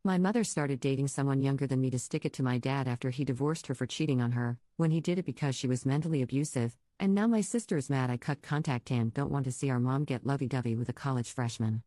My mother started dating someone younger than me to stick it to my dad after he divorced her for cheating on her, when he did it because she was mentally abusive, and now my sister is mad I cut contact and don't want to see our mom get lovey-dovey with a college freshman.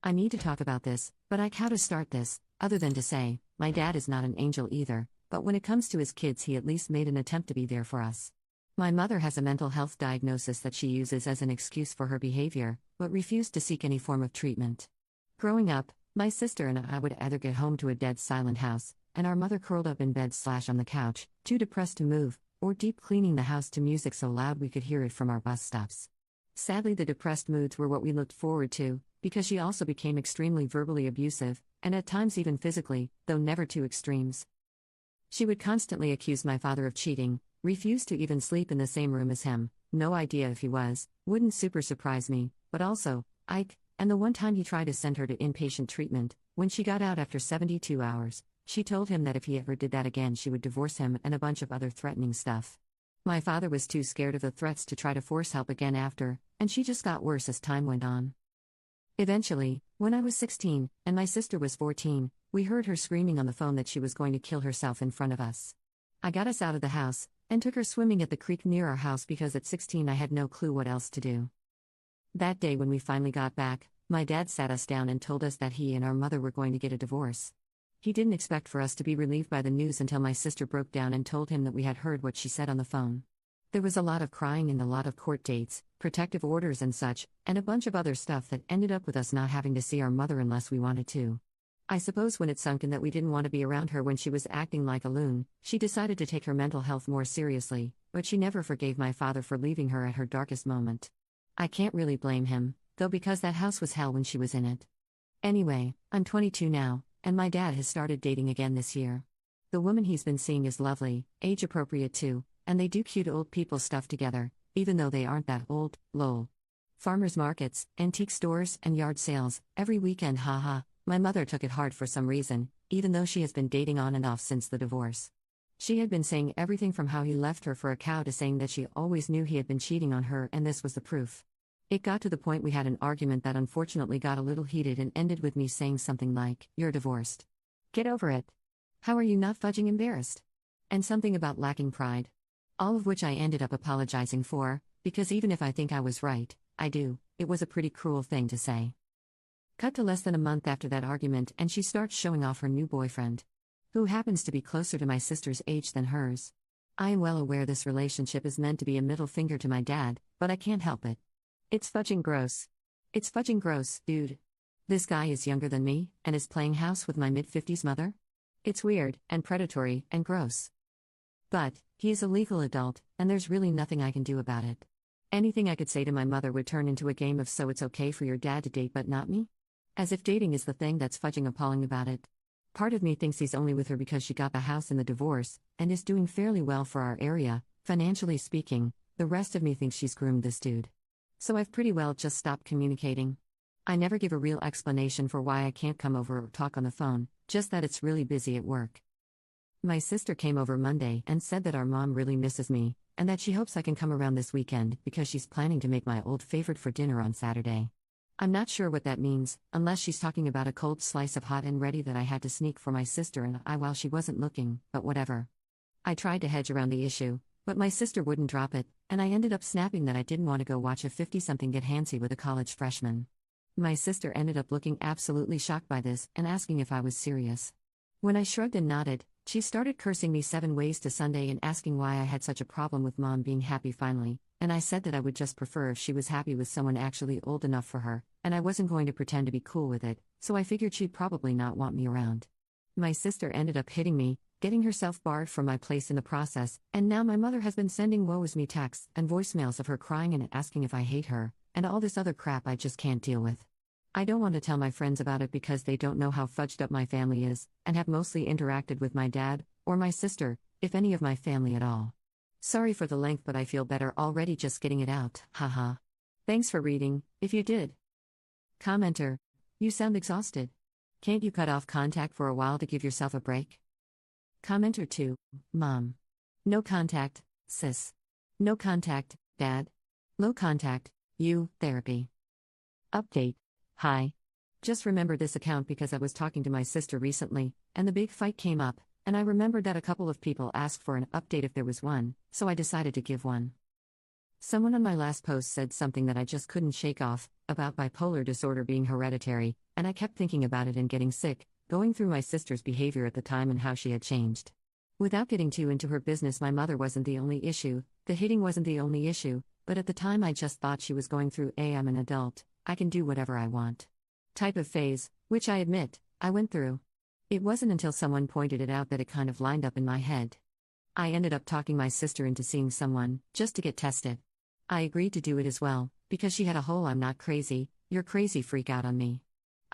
I need to talk about this, but how to start this, other than to say, my dad is not an angel either, but when it comes to his kids he at least made an attempt to be there for us. My mother has a mental health diagnosis that she uses as an excuse for her behavior, but refused to seek any form of treatment. Growing up, my sister and I would either get home to a dead silent house, and our mother curled up in bed / on the couch, too depressed to move, or deep cleaning the house to music so loud we could hear it from our bus stops. Sadly, the depressed moods were what we looked forward to, because she also became extremely verbally abusive, and at times even physically, though never to extremes. She would constantly accuse my father of cheating, refuse to even sleep in the same room as him, no idea if he was, wouldn't super surprise me, but also, Ike. And the one time he tried to send her to inpatient treatment, when she got out after 72 hours, she told him that if he ever did that again she would divorce him and a bunch of other threatening stuff. My father was too scared of the threats to try to force help again after, and she just got worse as time went on. Eventually, when I was 16, and my sister was 14, we heard her screaming on the phone that she was going to kill herself in front of us. I got us out of the house, and took her swimming at the creek near our house because at 16 I had no clue what else to do. That day when we finally got back, my dad sat us down and told us that he and our mother were going to get a divorce. He didn't expect for us to be relieved by the news until my sister broke down and told him that we had heard what she said on the phone. There was a lot of crying and a lot of court dates, protective orders and such, and a bunch of other stuff that ended up with us not having to see our mother unless we wanted to. I suppose when it sunk in that we didn't want to be around her when she was acting like a loon, she decided to take her mental health more seriously, but she never forgave my father for leaving her at her darkest moment. I can't really blame him, though, because that house was hell when she was in it. Anyway, I'm 22 now, and my dad has started dating again this year. The woman he's been seeing is lovely, age appropriate too, and they do cute old people stuff together, even though they aren't that old, lol. Farmers markets, antique stores, and yard sales, every weekend, haha. My mother took it hard for some reason, even though she has been dating on and off since the divorce. She had been saying everything from how he left her for a cow to saying that she always knew he had been cheating on her, and this was the proof. It got to the point we had an argument that unfortunately got a little heated and ended with me saying something like, "You're divorced. Get over it. How are you not fudging embarrassed?" And something about lacking pride. All of which I ended up apologizing for, because even if I think I was right, I do, it was a pretty cruel thing to say. Cut to less than a month after that argument and she starts showing off her new boyfriend, who happens to be closer to my sister's age than hers. I am well aware this relationship is meant to be a middle finger to my dad, but I can't help it. It's fudging gross. It's fudging gross, dude. This guy is younger than me, and is playing house with my mid-50s mother? It's weird, and predatory, and gross. But, he is a legal adult, and there's really nothing I can do about it. Anything I could say to my mother would turn into a game of so it's okay for your dad to date but not me? As if dating is the thing that's fudging appalling about it. Part of me thinks he's only with her because she got the house in the divorce, and is doing fairly well for our area, financially speaking. The rest of me thinks she's groomed this dude. So I've pretty well just stopped communicating. I never give a real explanation for why I can't come over or talk on the phone, just that it's really busy at work. My sister came over Monday and said that our mom really misses me, and that she hopes I can come around this weekend because she's planning to make my old favorite for dinner on Saturday. I'm not sure what that means, unless she's talking about a cold slice of hot and ready that I had to sneak for my sister and I while she wasn't looking, but whatever. I tried to hedge around the issue, but my sister wouldn't drop it, and I ended up snapping that I didn't want to go watch a 50-something get handsy with a college freshman. My sister ended up looking absolutely shocked by this and asking if I was serious. When I shrugged and nodded, she started cursing me 7 ways to Sunday and asking why I had such a problem with mom being happy finally, and I said that I would just prefer if she was happy with someone actually old enough for her, and I wasn't going to pretend to be cool with it, so I figured she'd probably not want me around. My sister ended up hitting me, getting herself barred from my place in the process, and now my mother has been sending woe is me texts and voicemails of her crying and asking if I hate her, and all this other crap I just can't deal with. I don't want to tell my friends about it because they don't know how fudged up my family is, and have mostly interacted with my dad, or my sister, if any of my family at all. Sorry for the length, but I feel better already just getting it out, haha. Thanks for reading, if you did. Commenter: you sound exhausted. Can't you cut off contact for a while to give yourself a break? Commenter 2, Mom. No contact, sis. No contact, Dad. Low contact, you, therapy. Update. Hi. Just remember this account because I was talking to my sister recently, and the big fight came up, and I remembered that a couple of people asked for an update if there was one, so I decided to give one. Someone on my last post said something that I just couldn't shake off, about bipolar disorder being hereditary, and I kept thinking about it and getting sick, going through my sister's behavior at the time and how she had changed. Without getting too into her business, my mother wasn't the only issue, the hitting wasn't the only issue, but at the time I just thought she was going through I'm an adult, I can do whatever I want type of phase, which I admit, I went through. It wasn't until someone pointed it out that it kind of lined up in my head. I ended up talking my sister into seeing someone, just to get tested. I agreed to do it as well, because she had a whole "I'm not crazy, you're crazy" freak out on me.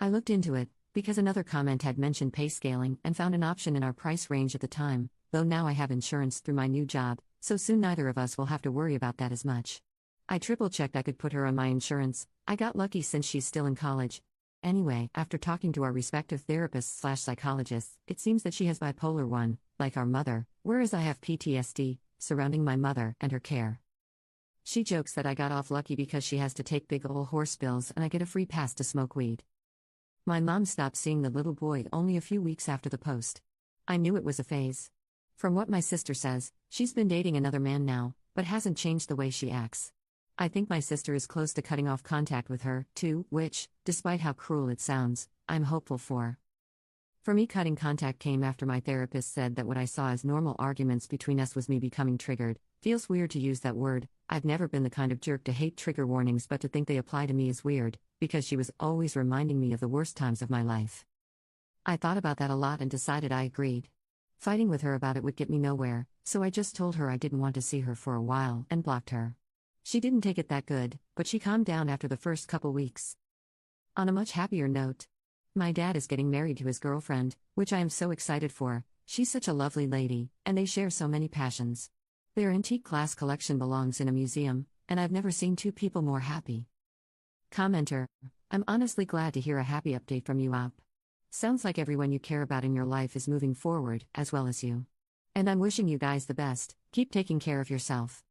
I looked into it, because another comment had mentioned pay scaling and found an option in our price range at the time, though now I have insurance through my new job, so soon neither of us will have to worry about that as much. I triple-checked I could put her on my insurance. I got lucky since she's still in college. Anyway, after talking to our respective therapists/psychologists, it seems that she has bipolar 1, like our mother, whereas I have PTSD, surrounding my mother and her care. She jokes that I got off lucky because she has to take big ol' horse pills and I get a free pass to smoke weed. My mom stopped seeing the little boy only a few weeks after the post. I knew it was a phase. From what my sister says, she's been dating another man now, but hasn't changed the way she acts. I think my sister is close to cutting off contact with her, too, which, despite how cruel it sounds, I'm hopeful for. For me, cutting contact came after my therapist said that what I saw as normal arguments between us was me becoming triggered. Feels weird to use that word. I've never been the kind of jerk to hate trigger warnings, but to think they apply to me is weird, because she was always reminding me of the worst times of my life. I thought about that a lot and decided I agreed. Fighting with her about it would get me nowhere, so I just told her I didn't want to see her for a while and blocked her. She didn't take it that good, but she calmed down after the first couple weeks. On a much happier note, my dad is getting married to his girlfriend, which I am so excited for. She's such a lovely lady, and they share so many passions. Their antique glass collection belongs in a museum, and I've never seen two people more happy. Commenter: I'm honestly glad to hear a happy update from you, Op. Sounds like everyone you care about in your life is moving forward, as well as you. And I'm wishing you guys the best. Keep taking care of yourself.